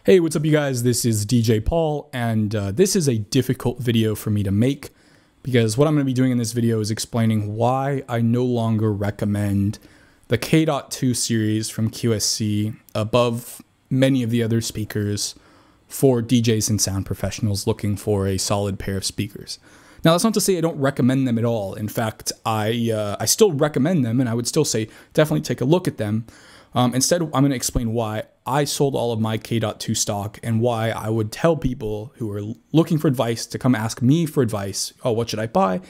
Hey, what's up you guys? This is DJ Paul, and this is a difficult video for me to make because what I'm going to be doing in this video is explaining why I no longer recommend the K.2 series from QSC above many of the other speakers for DJs and sound professionals looking for a solid pair of speakers. Now, that's not to say I don't recommend them at all. In fact, I still recommend them, and I would still say definitely take a look at them. Instead, I'm going to explain why I sold all of my K.2 stock and why I would tell people who are looking for advice to come ask me for advice. Oh, what should I buy?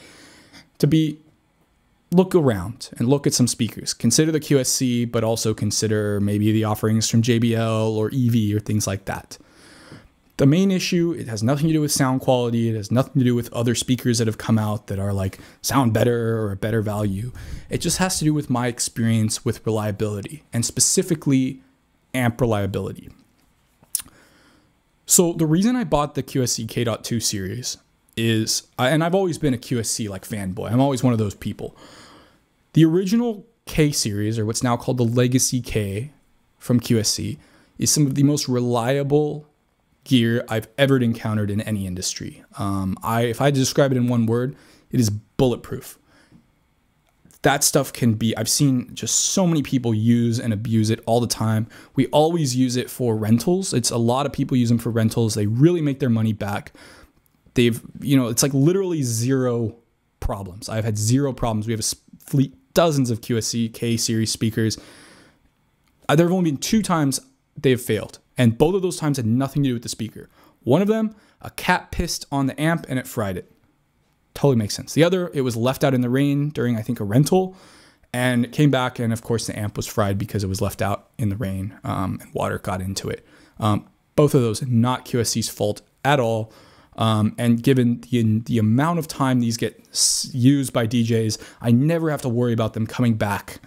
Look around and look at some speakers. Consider the QSC, but also consider maybe the offerings from JBL or EV or things like that. The main issue, it has nothing to do with sound quality. It has nothing to do with other speakers that have come out that are like sound better or a better value. It just has to do with my experience with reliability and specifically amp reliability. So the reason I bought the QSC K.2 series is, and I've always been a QSC like fanboy. I'm always one of those people. The original K series, or what's now called the Legacy K from QSC, is some of the most reliable gear I've ever encountered in any industry. If I had to describe it in one word, it is bulletproof. That stuff can be, I've seen just so many people use and abuse it all the time. We always use it for rentals. It's a lot of people use them for rentals. They really make their money back. It's like literally zero problems. I've had zero problems. We have a fleet, dozens of QSC K series speakers. There have only been 2 times they have failed. And both of those times had nothing to do with the speaker. One of them, a cat pissed on the amp and it fried it. Totally makes sense. The other, it was left out in the rain during, I think, a rental. And it came back, and of course the amp was fried because it was left out in the rain and water got into it. Both of those, not QSC's fault at all. And given the amount of time these get used by DJs, I never have to worry about them coming back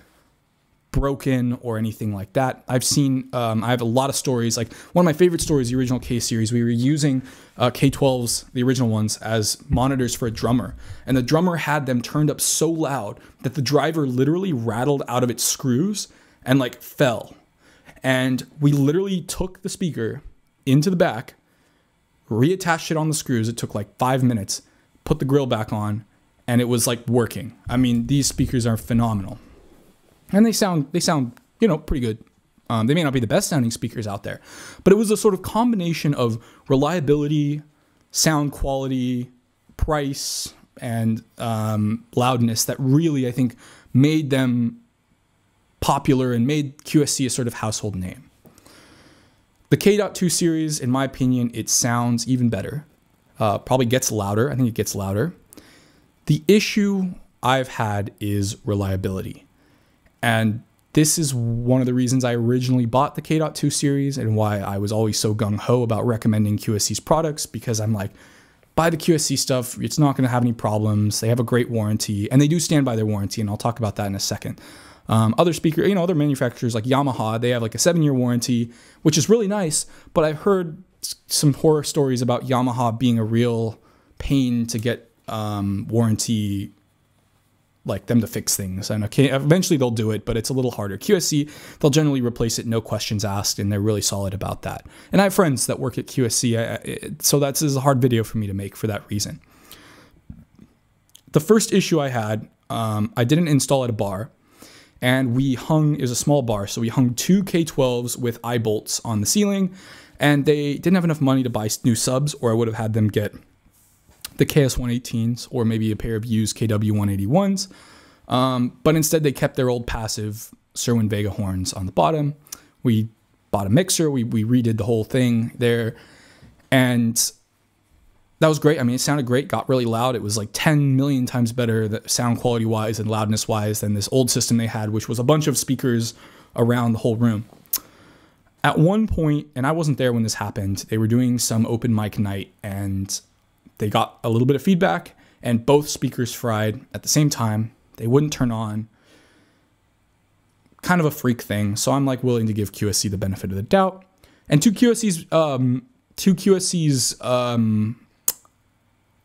broken or anything like that. I've seen, I have a lot of stories. Like one of my favorite stories, the original K series, we were using K12s, the original ones, as monitors for a drummer. And the drummer had them turned up so loud that the driver literally rattled out of its screws and like fell. And we literally took the speaker into the back, reattached it on the screws. It took like 5 minutes, put the grill back on, and it was like working. I mean, these speakers are phenomenal. And they sound, pretty good. They may not be the best sounding speakers out there, but it was a sort of combination of reliability, sound quality, price, and loudness that really, I think, made them popular and made QSC a sort of household name. The K.2 series, in my opinion, it sounds even better. Probably gets louder. I think it gets louder. The issue I've had is reliability. And this is one of the reasons I originally bought the K.2 series and why I was always so gung-ho about recommending QSC's products, because I'm like, buy the QSC stuff. It's not going to have any problems. They have a great warranty, and they do stand by their warranty, and I'll talk about that in a second. Other speakers, other manufacturers like Yamaha, they have like a 7-year warranty, which is really nice, but I've heard some horror stories about Yamaha being a real pain to get warranty, like them to fix things, and okay, eventually they'll do it, but it's a little harder. QSC, they'll generally replace it, no questions asked, and they're really solid about that. And I have friends that work at QSC, so this is a hard video for me to make for that reason. The first issue I had, I didn't install at a bar, and it was a small bar, so we hung 2 K12s with eye bolts on the ceiling, and they didn't have enough money to buy new subs, or I would have had them get the KS118s or maybe a pair of used KW181s. But instead they kept their old passive Serwin Vega horns on the bottom. We bought a mixer, we redid the whole thing there, and that was great. I mean, it sounded great, got really loud. It was like 10 million times better sound quality wise and loudness wise than this old system they had, which was a bunch of speakers around the whole room. At one point, and I wasn't there when this happened, they were doing some open mic night, and they got a little bit of feedback, and both speakers fried at the same time. They wouldn't turn on. Kind of a freak thing. So I'm like willing to give QSC the benefit of the doubt. And to QSC's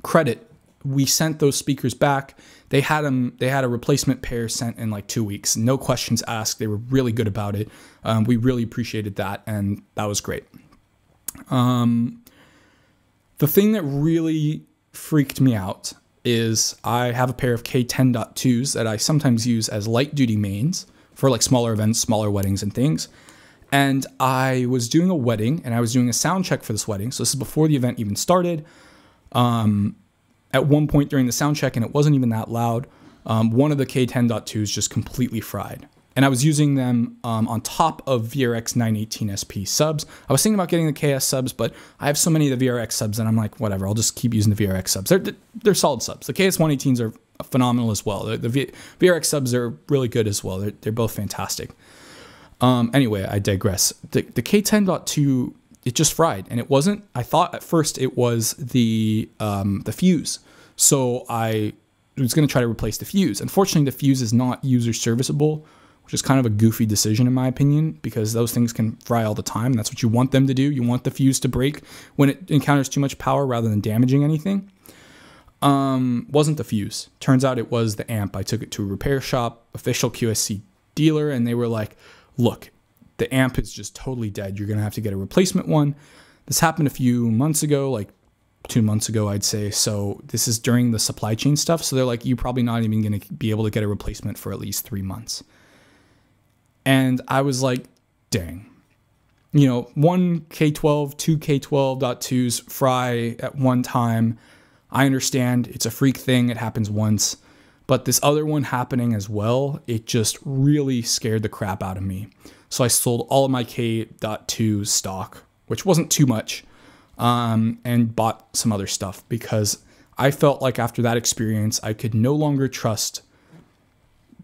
credit, we sent those speakers back. They had a replacement pair sent in like 2 weeks. No questions asked. They were really good about it. We really appreciated that, and that was great. The thing that really freaked me out is I have a pair of K10.2s that I sometimes use as light duty mains for like smaller events, smaller weddings and things. And I was doing a wedding and I was doing a sound check for this wedding. So this is before the event even started. At one point during the sound check, and it wasn't even that loud, one of the K10.2s just completely fried. And I was using them on top of VRX 918 SP subs. I was thinking about getting the KS subs, but I have so many of the VRX subs, and I'm like, whatever, I'll just keep using the VRX subs. They're solid subs. The KS 118s are phenomenal as well. The VRX subs are really good as well. They're both fantastic. Anyway, I digress. The K10.2, it just fried, and it wasn't. I thought at first it was the fuse, so I was going to try to replace the fuse. Unfortunately, the fuse is not user serviceable, which is kind of a goofy decision in my opinion, because those things can fry all the time. That's what you want them to do. You want the fuse to break when it encounters too much power rather than damaging anything. Wasn't the fuse. Turns out it was the amp. I took it to a repair shop, official QSC dealer, and they were like, look, the amp is just totally dead. You're going to have to get a replacement one. This happened a few months ago, like 2 months ago, I'd say. So this is during the supply chain stuff. So they're like, you're probably not even going to be able to get a replacement for at least 3 months. And I was like, dang, you know, one K12, two K12.2s fry at one time. I understand it's a freak thing. It happens once. But this other one happening as well, it just really scared the crap out of me. So I sold all of my K.2 stock, which wasn't too much, and bought some other stuff because I felt like after that experience, I could no longer trust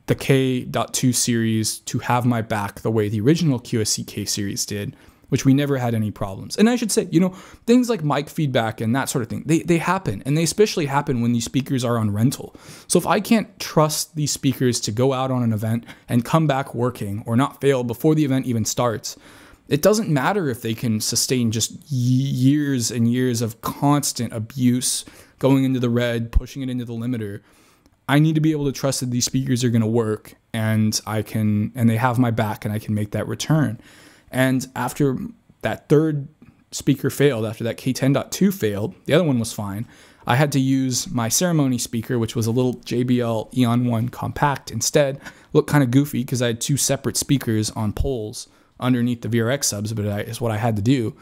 the K.2 series to have my back the way the original QSC K series did, which we never had any problems. And I should say, you know, things like mic feedback and that sort of thing, they happen. And they especially happen when these speakers are on rental. So if I can't trust these speakers to go out on an event and come back working or not fail before the event even starts, it doesn't matter if they can sustain just years and years of constant abuse, going into the red, pushing it into the limiter. I need to be able to trust that these speakers are going to work and they have my back and I can make that return. And after that third speaker failed, after that K10.2 failed, the other one was fine. I had to use my ceremony speaker, which was a little JBL Eon 1 compact instead. Looked kind of goofy because I had two separate speakers on poles underneath the VRX subs, but it's what I had to do.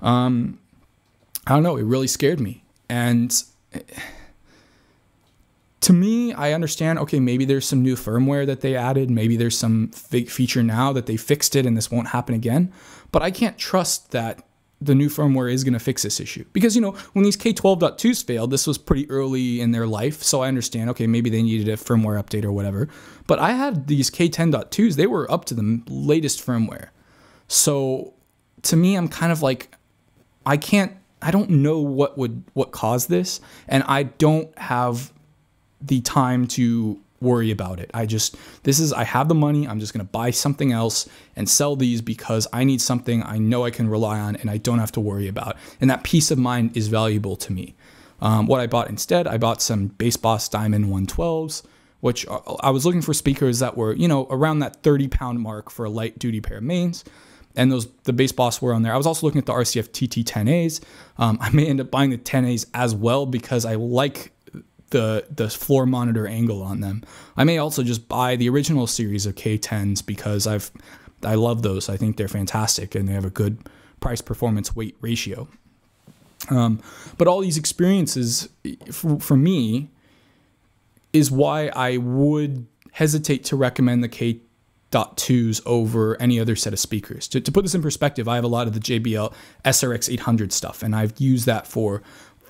I don't know, it really scared me. And to me, I understand, okay, maybe there's some new firmware that they added. Maybe there's some feature now that they fixed it and this won't happen again. But I can't trust that the new firmware is going to fix this issue. Because, you know, when these K12.2s failed, this was pretty early in their life. So I understand, okay, maybe they needed a firmware update or whatever. But I had these K10.2s, they were up to the latest firmware. So to me, I'm kind of like, I don't know what caused this. And I don't have the time to worry about it. I have the money. I'm just going to buy something else and sell these because I need something I know I can rely on and I don't have to worry about. And that peace of mind is valuable to me. What I bought instead, I bought some Bass Boss Diamond 112s, which I was looking for speakers that were, you know, around that 30-pound mark for a light duty pair of mains. And the Bass Boss were on there. I was also looking at the RCF TT10As. I may end up buying the 10As as well because I like the floor monitor angle on them. I may also just buy the original series of K10s because I love those. I think they're fantastic and they have a good price performance weight ratio. But all these experiences for me is why I would hesitate to recommend the K.2s over any other set of speakers. To put this in perspective, I have a lot of the JBL SRX 800 stuff and I've used that for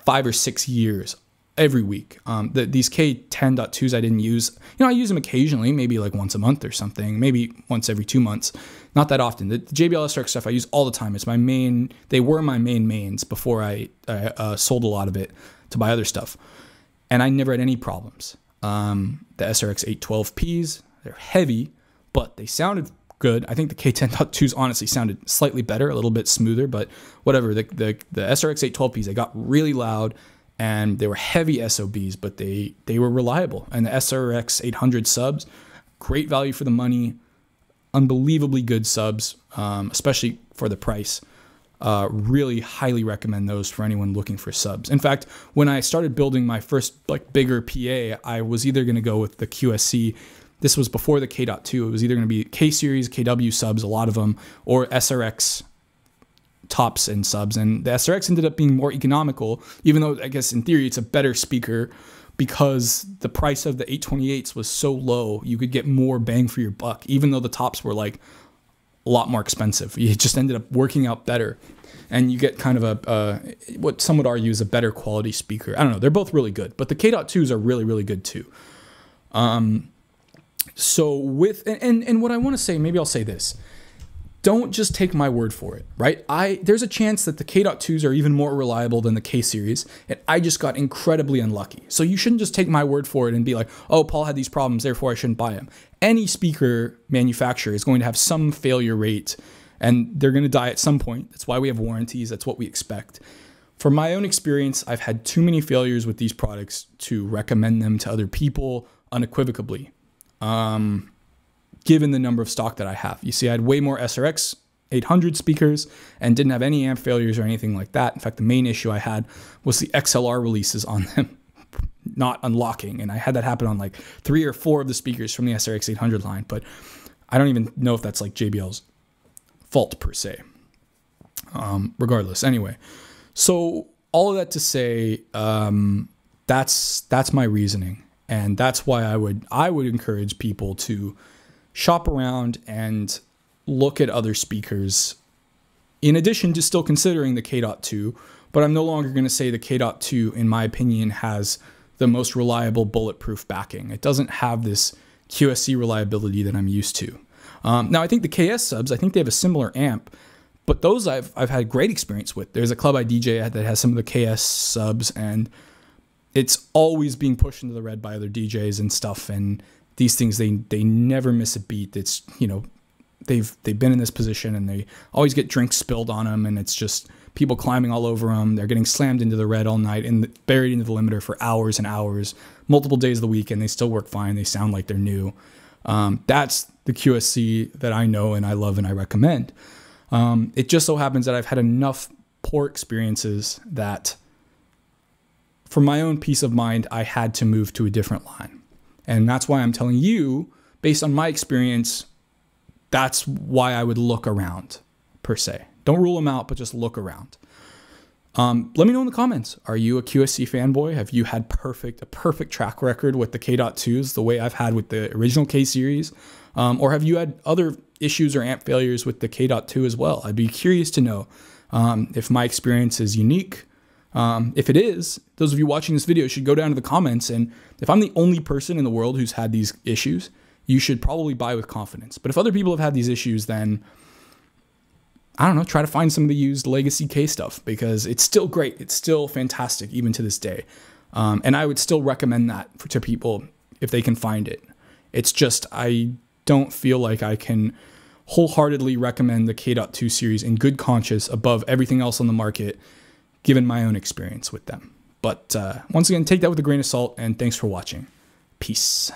5 or 6 years. Every week. These K10.2s I didn't use. You know, I use them occasionally, maybe like once a month or something, maybe once every 2 months. Not that often. The JBL SRX stuff I use all the time. It's my main, they were my mains before I sold a lot of it to buy other stuff. And I never had any problems. The SRX 812Ps, they're heavy, but they sounded good. I think the K10.2s honestly sounded slightly better, a little bit smoother, but whatever. The SRX 812Ps, they got really loud. And they were heavy SOBs, but they were reliable. And the SRX 800 subs, great value for the money, unbelievably good subs, especially for the price. Really highly recommend those for anyone looking for subs. In fact, when I started building my first like bigger PA, I was either going to go with the QSC. This was before the K.2. It was either going to be K series, KW subs, a lot of them, or SRX tops and subs. And the SRX ended up being more economical, even though I guess in theory it's a better speaker, because the price of the 828s was so low, you could get more bang for your buck, even though the tops were like a lot more expensive. It just ended up working out better, and you get kind of a what some would argue is a better quality speaker. I don't know. They're both really good, but the K.2s are really, really good too. So with, and what I want to say, maybe I'll say this. Don't just take my word for it, right? There's a chance that the K.2s are even more reliable than the K series, and I just got incredibly unlucky. So you shouldn't just take my word for it and be like, oh, Paul had these problems, therefore I shouldn't buy him. Any speaker manufacturer is going to have some failure rate, and they're going to die at some point. That's why we have warranties. That's what we expect. From my own experience, I've had too many failures with these products to recommend them to other people unequivocally. Given the number of stock that I have. You see, I had way more SRX 800 speakers and didn't have any amp failures or anything like that. In fact, the main issue I had was the XLR releases on them not unlocking. And I had that happen on like 3 or 4 of the speakers from the SRX 800 line, but I don't even know if that's like JBL's fault per se. Regardless, anyway. So all of that to say, that's my reasoning. And that's why I would encourage people to shop around and look at other speakers in addition to still considering the K.2, but I'm no longer going to say the K.2, in my opinion, has the most reliable bulletproof backing. It doesn't have this QSC reliability that I'm used to. Now, I think the KS subs, I think they have a similar amp, but those I've had great experience with. There's a club I DJ at that has some of the KS subs, and it's always being pushed into the red by other DJs and stuff, and these things, they never miss a beat. It's, you know, they've been in this position and they always get drinks spilled on them, and it's just people climbing all over them. They're getting slammed into the red all night and buried into the limiter for hours and hours, multiple days of the week, and they still work fine. They sound like they're new. That's the QSC that I know and I love and I recommend. It just so happens that I've had enough poor experiences that for my own peace of mind, I had to move to a different line. And that's why I'm telling you, based on my experience, that's why I would look around, per se. Don't rule them out, but just look around. Let me know in the comments. Are you a QSC fanboy? Have you had a perfect track record with the K.2s, the way I've had with the original K series? Or have you had other issues or amp failures with the K.2 as well? I'd be curious to know if my experience is unique. If it is, those of you watching this video should go down to the comments, and if I'm the only person in the world who's had these issues, you should probably buy with confidence. But if other people have had these issues, then I don't know, try to find some of the used legacy K stuff, because it's still great. It's still fantastic even to this day. And I would still recommend that to people if they can find it. It's just, I don't feel like I can wholeheartedly recommend the K.2 series in good conscience above everything else on the market, given my own experience with them. But once again, take that with a grain of salt, and thanks for watching. Peace.